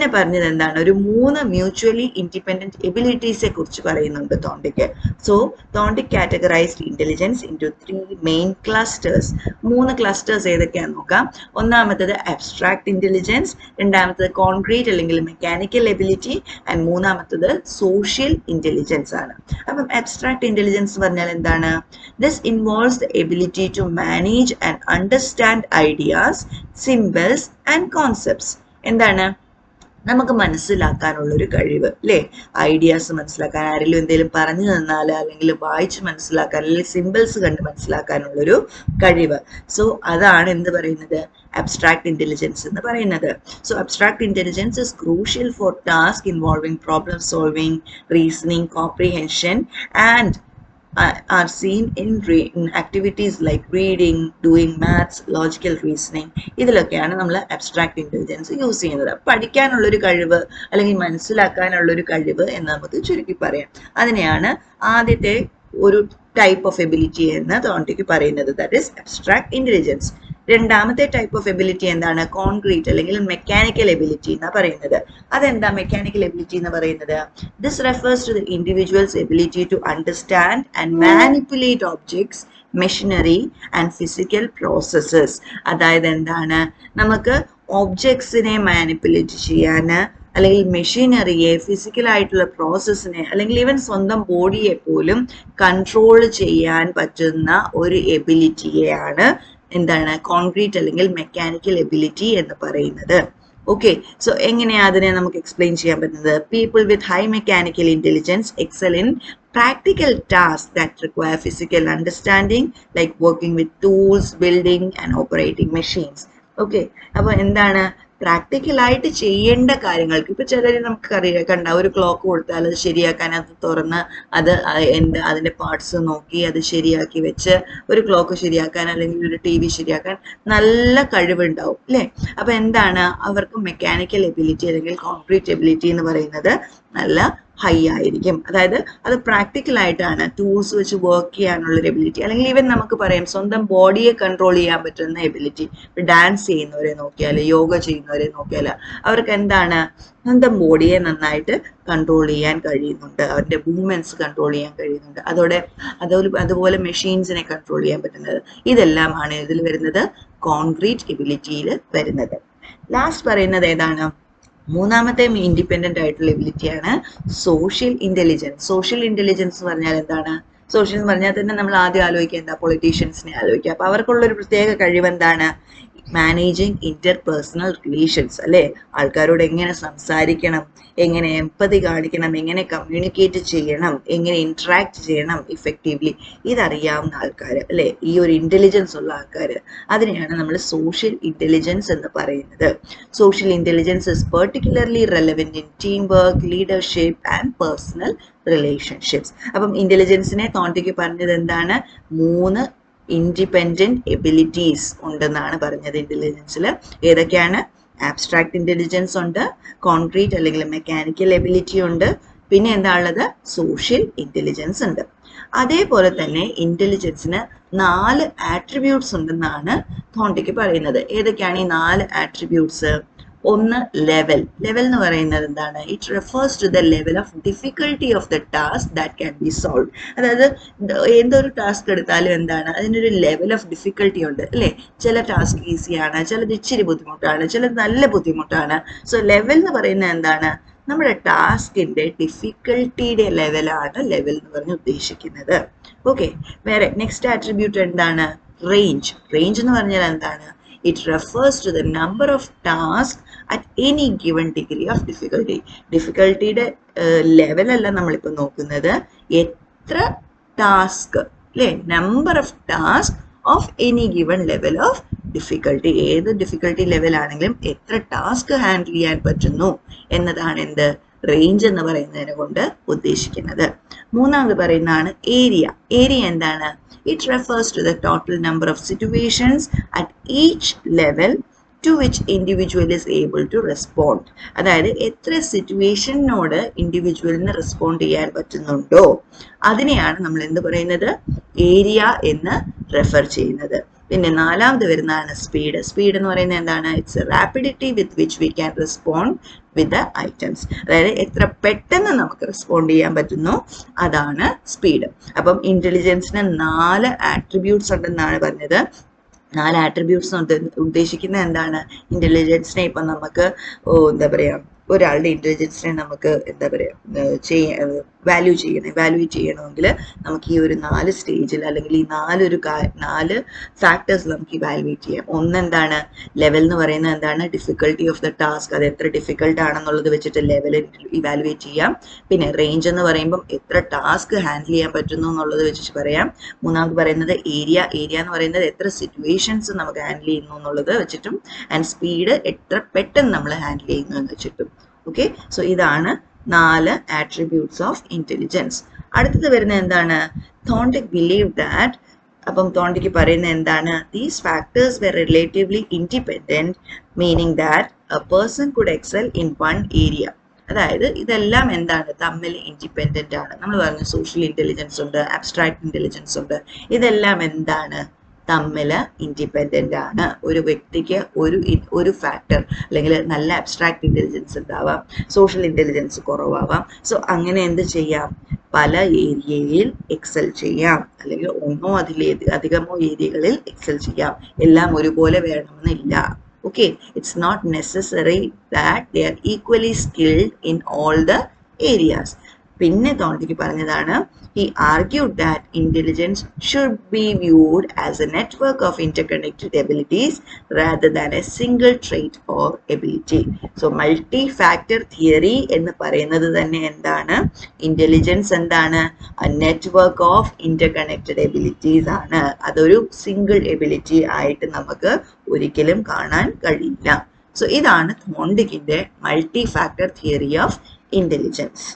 പിന്നെ പറഞ്ഞത് എന്താണ്, ഒരു 3 മ്യൂച്വലി ഇൻഡിപെൻഡന്റ് എബിലിറ്റീസെ കുറിച്ച് പറയുന്നുണ്ട് Thorndike. So Thorndike categorised intelligence into 3 main clusters. 3 clusters ഏതൊക്കെയാണെന്ന് നോക്കാം. ഒന്നാമത്തത് അബ്സ്ട്രാക്ട് ഇന്റലിജൻസ്, രണ്ടാമത്തത് കോൺക്രീറ്റ് അല്ലെങ്കിൽ മെക്കാനിക്കൽ എബിലിറ്റി, ആൻഡ് മൂന്നാമത്തത് സോഷ്യൽ ഇന്റലിജൻസ് ആണ്. അപ്പം അബ്സ്ട്രാക്ട് ഇന്റലിജൻസ് പറഞ്ഞാൽ എന്താണ്? This involves the ability to manage and understand ideas, symbols and concepts. എന്താണ്? നമുക്ക് മനസ്സിലാക്കാനുള്ളൊരു കഴിവ്, അല്ലേ? ഐഡിയാസ് മനസ്സിലാക്കാൻ, ആരെങ്കിലും എന്തെങ്കിലും പറഞ്ഞു തന്നാൽ അല്ലെങ്കിൽ വായിച്ച് മനസ്സിലാക്കാൻ അല്ലെങ്കിൽ സിമ്പിൾസ് കണ്ട് മനസ്സിലാക്കാനുള്ളൊരു കഴിവ്. സോ അതാണ് എന്ത് പറയുന്നത്, അബ്സ്ട്രാക്ട് ഇന്റലിജൻസ് എന്ന് പറയുന്നത്. So abstract intelligence is crucial for task involving problem solving, reasoning, comprehension and are seen in activities like reading, doing maths, logical reasoning. ഇതിലൊക്കെയാണ് നമ്മൾ അബ്സ്ട്രാക്ട് ഇന്റലിജൻസ് യൂസ് ചെയ്യുന്നത്. പഠിക്കാനുള്ളൊരു കഴിവ് അല്ലെങ്കിൽ മനസ്സിലാക്കാനുള്ളൊരു കഴിവ് എന്ന് നമുക്ക് ചുരുക്കി പറയാം. അതിനെയാണ് ആദ്യത്തെ ഒരു ടൈപ്പ് ഓഫ് എബിലിറ്റി എന്ന് തോണ്ടിക്ക് പറയുന്നത്, ദാറ്റ് ഈസ് അബ്സ്ട്രാക്ട് ഇന്റലിജൻസ്. രണ്ടാമത്തെ ടൈപ്പ് ഓഫ് എബിലിറ്റി എന്താണ്? കോൺക്രീറ്റ് അല്ലെങ്കിൽ മെക്കാനിക്കൽ എബിലിറ്റി എന്നാ പറയുന്നത്. അതെന്താ മെക്കാനിക്കൽ എബിലിറ്റി എന്ന് പറയുന്നത്? This refers to the individual's ability to understand and manipulate objects, machinery and physical processes. അതായത് എന്താണ്, നമുക്ക് ഒബ്ജക്ട്സിനെ മാനിപ്പുലേറ്റ് ചെയ്യാന് അല്ലെങ്കിൽ മെഷീനറിയെ, ഫിസിക്കലായിട്ടുള്ള പ്രോസസ്സിനെ അല്ലെങ്കിൽ ഈവൻ സ്വന്തം ബോഡിയെ പോലും കൺട്രോൾ ചെയ്യാൻ പറ്റുന്ന ഒരു എബിലിറ്റിയെയാണ് എന്താണ്, കോൺക്രീറ്റ് അല്ലെങ്കിൽ മെക്കാനിക്കൽ എബിലിറ്റി എന്ന് പറയുന്നത്. ഓക്കെ, സോ എങ്ങനെയാ അതിനെ നമുക്ക് എക്സ്പ്ലെയിൻ ചെയ്യാൻ പറ്റുന്നത്? People with high mechanical intelligence excel in practical tasks that require physical understanding like working with tools, building and operating machines. Okay, അപ്പൊ എന്താണ്, പ്രാക്ടിക്കലായിട്ട് ചെയ്യേണ്ട കാര്യങ്ങൾക്ക് ഇപ്പൊ ചിലർ നമുക്ക് കണ്ട ഒരു ക്ലോക്ക് കൊടുത്താൽ അത് ശരിയാക്കാൻ അത് തുറന്ന് അത് അതിന്റെ പാർട്സ് നോക്കി അത് ശരിയാക്കി വെച്ച് ഒരു ക്ലോക്ക് ശരിയാക്കാൻ അല്ലെങ്കിൽ ഒരു TV ശരിയാക്കാൻ നല്ല കഴിവുണ്ടാവും, അല്ലേ? അപ്പൊ എന്താണ്, അവർക്ക് മെക്കാനിക്കൽ എബിലിറ്റി അല്ലെങ്കിൽ കോൺക്രീറ്റ് എബിലിറ്റി എന്ന് പറയുന്നത് നല്ല ഹൈ ആയിരിക്കും. അതായത് അത് പ്രാക്ടിക്കൽ ആയിട്ടാണ്, ടൂൾസ് വെച്ച് വർക്ക് ചെയ്യാനുള്ളൊരു എബിലിറ്റി. അല്ലെങ്കിൽ ഈവൻ നമുക്ക് പറയാം സ്വന്തം ബോഡിയെ കൺട്രോൾ ചെയ്യാൻ പറ്റുന്ന എബിലിറ്റി. ഡാൻസ് ചെയ്യുന്നവരെ നോക്കിയാൽ, യോഗ ചെയ്യുന്നവരെ നോക്കിയാൽ അവർക്ക് എന്താണ്, സ്വന്തം ബോഡിയെ നന്നായിട്ട് കൺട്രോൾ ചെയ്യാൻ കഴിയുന്നുണ്ട്, അവരുടെ മൂവ്മെന്റ്സ് കൺട്രോൾ ചെയ്യാൻ കഴിയുന്നുണ്ട്. അതുപോലെ മെഷീൻസിനെ കൺട്രോൾ ചെയ്യാൻ പറ്റുന്നത്. ഇതെല്ലാമാണ് ഇതിൽ വരുന്നത്, കോൺക്രീറ്റ് എബിലിറ്റിയിൽ വരുന്നത്. ലാസ്റ്റ് പറയുന്നത് ഏതാണ്? മൂന്നാമത്തെ ഇൻഡിപെൻഡന്റ് ആയിട്ടുള്ള എബിലിറ്റിയാണ് സോഷ്യൽ ഇന്റലിജൻസ്. സോഷ്യൽ ഇന്റലിജൻസ് എന്ന് പറഞ്ഞാൽ എന്താണ്? സോഷ്യൽ എന്ന് പറഞ്ഞാൽ തന്നെ നമ്മൾ ആദ്യം ആലോചിക്കുക എന്താ, പൊളിറ്റീഷ്യൻസിനെ ആലോചിക്കുക. അപ്പൊ അവർക്കുള്ള ഒരു പ്രത്യേക കഴിവ് എന്താണ്? മാനേജിങ് ഇന്റർപേഴ്സണൽ റിലേഷൻസ്, അല്ലെ? ആൾക്കാരോട് എങ്ങനെ സംസാരിക്കണം, എങ്ങനെ എംപതി കാണിക്കണം, എങ്ങനെ കമ്മ്യൂണിക്കേറ്റ് ചെയ്യണം, എങ്ങനെ ഇന്ററാക്ട് ചെയ്യണം ഇഫക്റ്റീവ്ലി, ഇതറിയാവുന്ന ആൾക്കാർ, അല്ലെ? ഈ ഒരു ഇന്റലിജൻസ് ഉള്ള ആൾക്കാർ, അതിനെയാണ് നമ്മൾ സോഷ്യൽ ഇന്റലിജൻസ് എന്ന് പറയുന്നത്. Social intelligence is particularly relevant in team work, leadership and personal relationships. അപ്പം ഇന്റലിജൻസിനെ തോണ്ടിക്ക് പറഞ്ഞത് എന്താണ്? 3 ഇൻഡിപെൻഡന്റ് എബിലിറ്റീസ് ഉണ്ടെന്നാണ് പറഞ്ഞത് ഇന്റലിജൻസിൽ. ഏതൊക്കെയാണ്? ആബ്സ്ട്രാക്ട് ഇന്റലിജൻസ് ഉണ്ട്, കോൺക്രീറ്റ് അല്ലെങ്കിൽ മെക്കാനിക്കൽ എബിലിറ്റി ഉണ്ട്, പിന്നെ എന്താ ഉള്ളത്? സോഷ്യൽ ഇന്റലിജൻസ് ഉണ്ട്. അതേപോലെ തന്നെ ഇന്റലിജൻസിന് 4 ആട്രിബ്യൂട്ട്സ് ഉണ്ടെന്നാണ് തോണ്ടിക്ക് പറയുന്നത്. ഏതൊക്കെയാണ് ഈ 4 ആട്രിബ്യൂട്ട്സ്? ഒന്ന്, ലെവൽ. ലെവൽ എന്ന് പറയുന്നത് എന്താണ്? It refers to the level of difficulty of the task that can be solve. അതായത് എന്തൊരു ടാസ്ക് എടുത്താലും എന്താണ്, അതിനൊരു ലെവൽ ഓഫ് ഡിഫിക്കൽട്ടി ഉണ്ട്, അല്ലേ? ചില ടാസ്ക് ഈസിയാണ്, ചിലത് ഇച്ചിരി ബുദ്ധിമുട്ടാണ്, ചിലത് നല്ല ബുദ്ധിമുട്ടാണ്. സോ ലെവൽ എന്ന് പറയുന്നത് എന്താണ്? നമ്മുടെ ടാസ്കിന്റെ ഡിഫിക്കൽട്ടിയുടെ ലെവലാണ് ലെവൽ എന്ന് പറഞ്ഞ് ഉദ്ദേശിക്കുന്നത്. ഓക്കെ, വേറെ നെക്സ്റ്റ് ആട്രിബ്യൂട്ട് എന്താണ്? റേഞ്ച്. റേഞ്ച് എന്ന് പറഞ്ഞാൽ എന്താണ്? It refers to the number of tasks at any given degree of difficulty. ഡിഫിക്കൽട്ടിയുടെ ലെവൽ അല്ല നമ്മളിപ്പോൾ നോക്കുന്നത്, എത്ര ടാസ്ക്, അല്ലേ? Number of task of any given level of difficulty. ഏത് ഡിഫിക്കൽട്ടി ലെവൽ ആണെങ്കിലും എത്ര ടാസ്ക് ഹാൻഡിൽ ചെയ്യാൻ പറ്റുന്നു എന്നതാണ് എന്ത്, റേഞ്ച് എന്ന് പറയുന്നതിനെ കൊണ്ട് ഉദ്ദേശിക്കുന്നത്. മൂന്നാമത് പറയുന്നതാണ് ഏരിയ. ഏരിയ എന്താണ്? It refers to the total number of situations at each level to which individual is able to respond. അതായത് എത്ര സിറ്റുവേഷനോട് ഇൻഡിവിജ്വലിന് റെസ്പോണ്ട് ചെയ്യാൻ പറ്റുന്നുണ്ടോ അതിനെയാണ് നമ്മൾ എന്ത് പറയുന്നത്, ഏരിയ എന്ന് റെഫർ ചെയ്യുന്നത്. പിന്നെ നാലാമത് വരുന്നതാണ് സ്പീഡ്. സ്പീഡ് എന്ന് പറയുന്നത് എന്താണ്? It's rapidity with which we can respond with the items. അതായത് എത്ര പെട്ടെന്ന് നമുക്ക് റെസ്പോണ്ട് ചെയ്യാൻ പറ്റുന്നു, അതാണ് സ്പീഡ്. അപ്പം ഇന്റലിജൻസിന് 4 ആട്രിബ്യൂട്ട്സ് ഉണ്ടെന്നാണ് പറഞ്ഞത്. 4 ആട്രിബ്യൂട്ട്സ് ഉദ്ദേശിക്കുന്നത് എന്താണ്? ഇന്റലിജൻസിനെ ഇപ്പം നമുക്ക് എന്താ പറയുക, ഒരാളുടെ ഇന്റലിജൻസിനെ നമുക്ക് എന്താ പറയുക വാല്യുവേറ്റ് ചെയ്യണമെങ്കിൽ നമുക്ക് ഈ ഒരു 4 സ്റ്റേജിൽ അല്ലെങ്കിൽ ഈ 4 ഫാക്ടേഴ്സ് നമുക്ക് ഇവാലുവേറ്റ് ചെയ്യാം. ഒന്നെന്താണ്? ലെവൽ എന്ന് പറയുന്നത് എന്താണ്? ഡിഫിക്കൽട്ടി ഓഫ് ദ ടാസ്ക്, അത് എത്ര ഡിഫിക്കൽട്ട് ആണെന്നുള്ളത് വെച്ചിട്ട് ലെവൽ ഇവാലുവേറ്റ് ചെയ്യാം. പിന്നെ റേഞ്ച് എന്ന് പറയുമ്പം എത്ര ടാസ്ക് ഹാൻഡിൽ ചെയ്യാൻ പറ്റുന്നു എന്നുള്ളത് വെച്ചിട്ട് പറയാം. മൂന്നാമത് പറയുന്നത് ഏരിയ എന്ന് പറയുന്നത് എത്ര സിറ്റുവേഷൻസ് നമുക്ക് ഹാൻഡിൽ ചെയ്യുന്നു എന്നുള്ളത് വെച്ചിട്ടും, ആൻഡ് സ്പീഡ് എത്ര പെട്ടെന്ന് നമ്മൾ ഹാൻഡിൽ ചെയ്യുന്നു എന്ന് വെച്ചിട്ടും. ഓക്കെ, സോ ഇതാണ് 4 ആട്രിബ്യൂട്ട്സ് ഓഫ് ഇന്റലിജൻസ്. അടുത്തത് വരുന്നത് എന്താണ്? തോണ്ടിക് ബിലീവ് ദാറ്റ്, അപ്പം തോണ്ടിക്ക് പറയുന്നത് എന്താണ്? These factors were relatively independent, meaning that a person could excel in one area. അതായത് ഇതെല്ലാം എന്താണ്? തമ്മിൽ ഇൻഡിപെൻഡന്റ് ആണ്. നമ്മൾ പറഞ്ഞു സോഷ്യൽ ഇന്റലിജൻസ് ഉണ്ട്, അബ്സ്ട്രാക്ട് ഇന്റലിജൻസ് ഉണ്ട്. ഇതെല്ലാം എന്താണ്? തമ്മിൽ ഇൻഡിപെൻഡന്റ് ആണ്. ഒരു വ്യക്തിക്ക് ഒരു ഫാക്ടർ അല്ലെങ്കിൽ നല്ല അബ്സ്ട്രാക്ട് ഇന്റലിജൻസ് ഉണ്ടാവാം, സോഷ്യൽ ഇന്റലിജൻസ് കുറവാവാം. സോ അങ്ങനെ എന്ത് ചെയ്യാം? പല ഏരിയയിൽ എക്സൽ ചെയ്യാം, അല്ലെങ്കിൽ ഒന്നോ അധികമോ ഏരിയകളിൽ എക്സൽ ചെയ്യാം. എല്ലാം ഒരുപോലെ വേണമെന്നില്ല. Okay, it's not necessary that they are equally skilled in all the areas. പിന്നെ തോണ്ടിക്ക് പറഞ്ഞതാണ്, he argued that intelligence should be viewed as a network of interconnected abilities rather than a single trait or ability. So multi-factor theory എന്ന് പറയുന്നത് തന്നെ എന്താണ്? Intelligence എന്താണ്? a network of interconnected abilities ആണ്. അതൊരു single ability ആയിട്ട് നമുക്ക് ഒരിക്കലും കാണാൻ കഴിയില്ല. സോ ഇതാണ് തോണ്ടിക്കിന്റെ multi factor theory of intelligence.